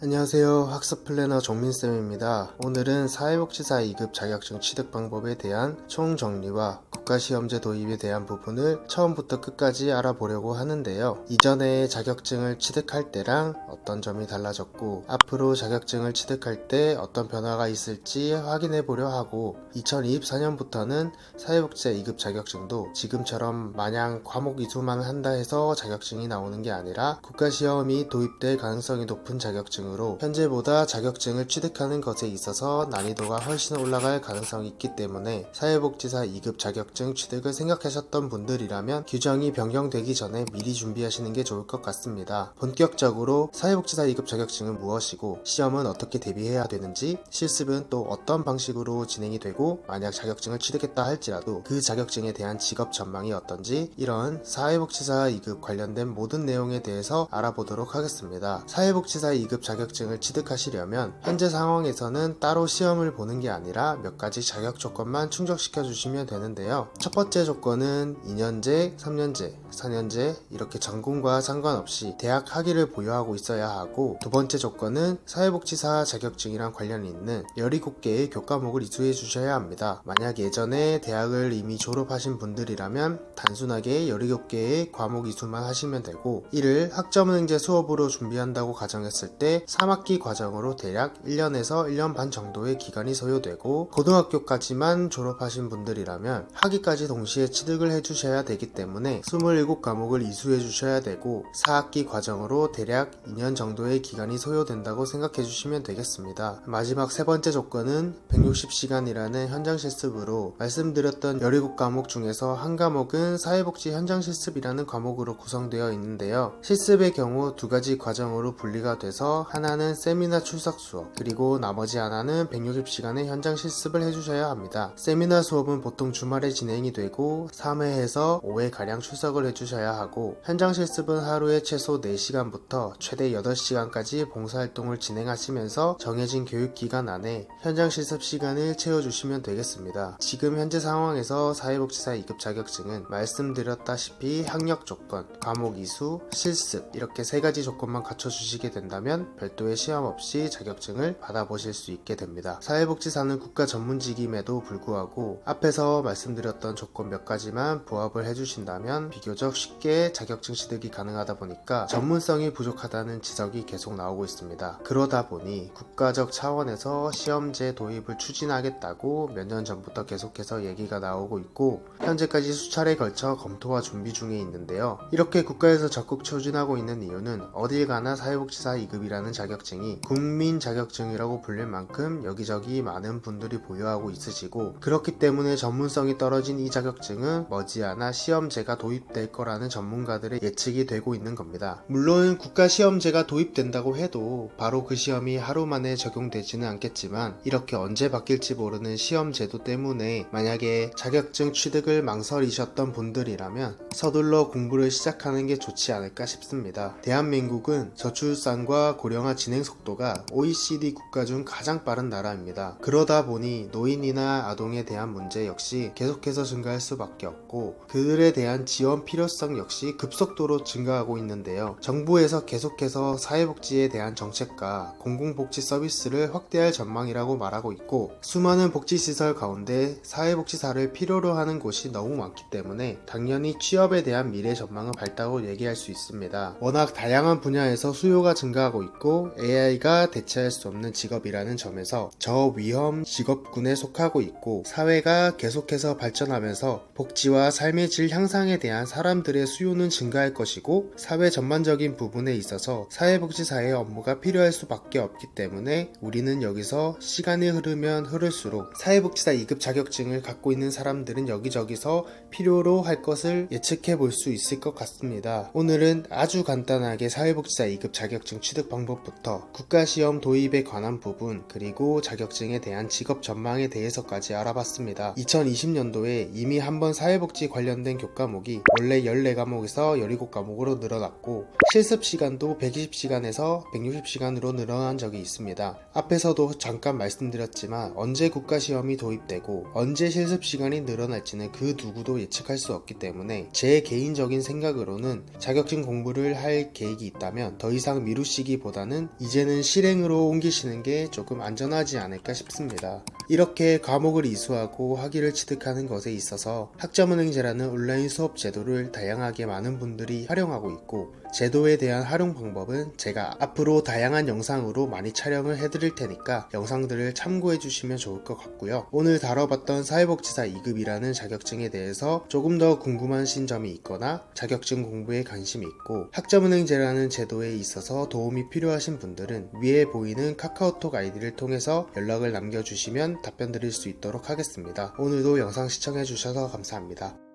안녕하세요. 학습 플래너 정민쌤입니다. 오늘은 사회복지사 2급 자격증 취득 방법에 대한 총정리와 국가시험제 도입에 대한 부분을 처음부터 끝까지 알아보려고 하는데요. 이전에 자격증을 취득할 때랑 어떤 점이 달라졌고 앞으로 자격증을 취득할 때 어떤 변화가 있을지 확인해 보려 하고 2024년부터는 사회복지사 2급 자격증도 지금처럼 마냥 과목 이수만 한다 해서 자격증이 나오는 게 아니라 국가시험이 도입될 가능성이 높은 자격증 으로 현재보다 자격증을 취득하는 것에 있어서 난이도가 훨씬 올라갈 가능성이 있기 때문에 사회복지사 2급 자격증 취득을 생각하셨던 분들이라면 규정이 변경되기 전에 미리 준비하시는 게 좋을 것 같습니다. 본격적으로 사회복지사 2급 자격증은 무엇이고 시험은 어떻게 대비해야 되는지, 실습은 또 어떤 방식으로 진행이 되고 만약 자격증을 취득했다 할지라도 그 자격증에 대한 직업 전망이 어떤지, 이런 사회복지사 2급 관련된 모든 내용에 대해서 알아보도록 하겠습니다. 사회복지사 2급 자격증을 취득하시려면 현재 상황에서는 따로 시험을 보는 게 아니라 몇 가지 자격 조건만 충족시켜 주시면 되는데요. 첫 번째 조건은 2년제, 3년제, 4년제 이렇게 전공과 상관없이 대학 학위를 보유하고 있어야 하고, 두 번째 조건은 사회복지사 자격증이랑 관련이 있는 17개의 교과목을 이수해 주셔야 합니다. 만약 예전에 대학을 이미 졸업하신 분들이라면 단순하게 17개의 과목 이수만 하시면 되고, 이를 학점은행제 수업으로 준비한다고 가정했을 때 3학기 과정으로 대략 1년에서 1년 반 정도의 기간이 소요되고, 고등학교까지만 졸업하신 분들이라면 학위까지 동시에 취득을 해주셔야 되기 때문에 27과목을 이수해 주셔야 되고 4학기 과정으로 대략 2년 정도의 기간이 소요된다고 생각해 주시면 되겠습니다. 마지막 세 번째 조건은 160시간이라는 현장 실습으로 말씀드렸던 17과목 중에서 한 과목은 사회복지 현장 실습이라는 과목으로 구성되어 있는데요. 실습의 경우 두 가지 과정으로 분리가 돼서 하나는 세미나 출석 수업, 그리고 나머지 하나는 160시간의 현장 실습을 해주셔야 합니다. 세미나 수업은 보통 주말에 진행이 되고 3회에서 5회가량 출석을 해주셔야 하고, 현장 실습은 하루에 최소 4시간부터 최대 8시간까지 봉사활동을 진행하시면서 정해진 교육기간 안에 현장 실습 시간을 채워주시면 되겠습니다. 지금 현재 상황에서 사회복지사 2급 자격증은 말씀드렸다시피 학력 조건, 과목 이수, 실습 이렇게 세 가지 조건만 갖춰주시게 된다면 별도의 시험 없이 자격증을 받아보실 수 있게 됩니다. 사회복지사는 국가 전문직임에도 불구하고 앞에서 말씀드렸던 조건 몇 가지만 부합을 해주신다면 비교적 쉽게 자격증 취득이 가능하다 보니까 전문성이 부족하다는 지적이 계속 나오고 있습니다. 그러다 보니 국가적 차원에서 시험제 도입을 추진하겠다고 몇 년 전부터 계속해서 얘기가 나오고 있고, 현재까지 수차례 걸쳐 검토와 준비 중에 있는데요. 이렇게 국가에서 적극 추진하고 있는 이유는 어딜 가나 사회복지사 2급이라는 자격증이 국민 자격증이라고 불릴 만큼 여기저기 많은 분들이 보유하고 있으시고, 그렇기 때문에 전문성이 떨어진 이 자격증은 머지않아 시험제가 도입될 거라는 전문가들의 예측이 되고 있는 겁니다. 물론 국가시험제가 도입된다고 해도 바로 그 시험이 하루 만에 적용되지는 않겠지만, 이렇게 언제 바뀔지 모르는 시험제도 때문에 만약에 자격증 취득을 망설이셨던 분들이라면 서둘러 공부를 시작하는 게 좋지 않을까 싶습니다. 대한민국은 저출산과 고령화 진행 속도가 OECD 국가 중 가장 빠른 나라입니다. 그러다 보니 노인이나 아동에 대한 문제 역시 계속해서 증가할 수밖에 없고, 그들에 대한 지원 필요성 역시 급속도로 증가하고 있는데요. 정부에서 계속해서 사회복지에 대한 정책과 공공복지 서비스를 확대할 전망이라고 말하고 있고, 수많은 복지시설 가운데 사회복지사를 필요로 하는 곳이 너무 많기 때문에 당연히 취업에 대한 미래 전망은 밝다고 얘기할 수 있습니다. 워낙 다양한 분야에서 수요가 증가하고 있고 AI가 대체할 수 없는 직업이라는 점에서 저위험 직업군에 속하고 있고, 사회가 계속해서 발전하면서 복지와 삶의 질 향상에 대한 사람들의 수요는 증가할 것이고, 사회 전반적인 부분에 있어서 사회복지사의 업무가 필요할 수밖에 없기 때문에 우리는 여기서 시간이 흐르면 흐를수록 사회복지사 2급 자격증을 갖고 있는 사람들은 여기저기서 필요로 할 것을 예측해 볼 수 있을 것 같습니다. 오늘은 아주 간단하게 사회복지사 2급 자격증 취득 방법부터 국가시험 도입에 관한 부분, 그리고 자격증에 대한 직업 전망에 대해서까지 알아봤습니다. 2020년도에 제도에 이미 한번 사회복지 관련된 교과목이 원래 14과목에서 17과목으로 늘어났고 실습 시간도 120시간에서 160시간으로 늘어난 적이 있습니다. 앞에서도 잠깐 말씀드렸지만 언제 국가시험이 도입되고 언제 실습 시간이 늘어날지는 그 누구도 예측할 수 없기 때문에 제 개인적인 생각으로는 자격증 공부를 할 계획이 있다면 더 이상 미루시기보다는 이제는 실행으로 옮기시는 게 조금 안전하지 않을까 싶습니다. 이렇게 과목을 이수하고 학위를 취득하는 것에 있어서 학점은행제라는 온라인 수업 제도를 다양하게 많은 분들이 활용하고 있고 제도에 대한 활용 방법은 제가 앞으로 다양한 영상으로 많이 촬영을 해드릴 테니까 영상들을 참고해 주시면 좋을 것 같고요. 오늘 다뤄봤던 사회복지사 2급이라는 자격증에 대해서 조금 더 궁금하신 점이 있거나 자격증 공부에 관심이 있고 학점은행제라는 제도에 있어서 도움이 필요하신 분들은 위에 보이는 카카오톡 아이디를 통해서 연락을 남겨주시면 답변 드릴 수 있도록 하겠습니다. 오늘도 영상 시청해 주셔서 감사합니다.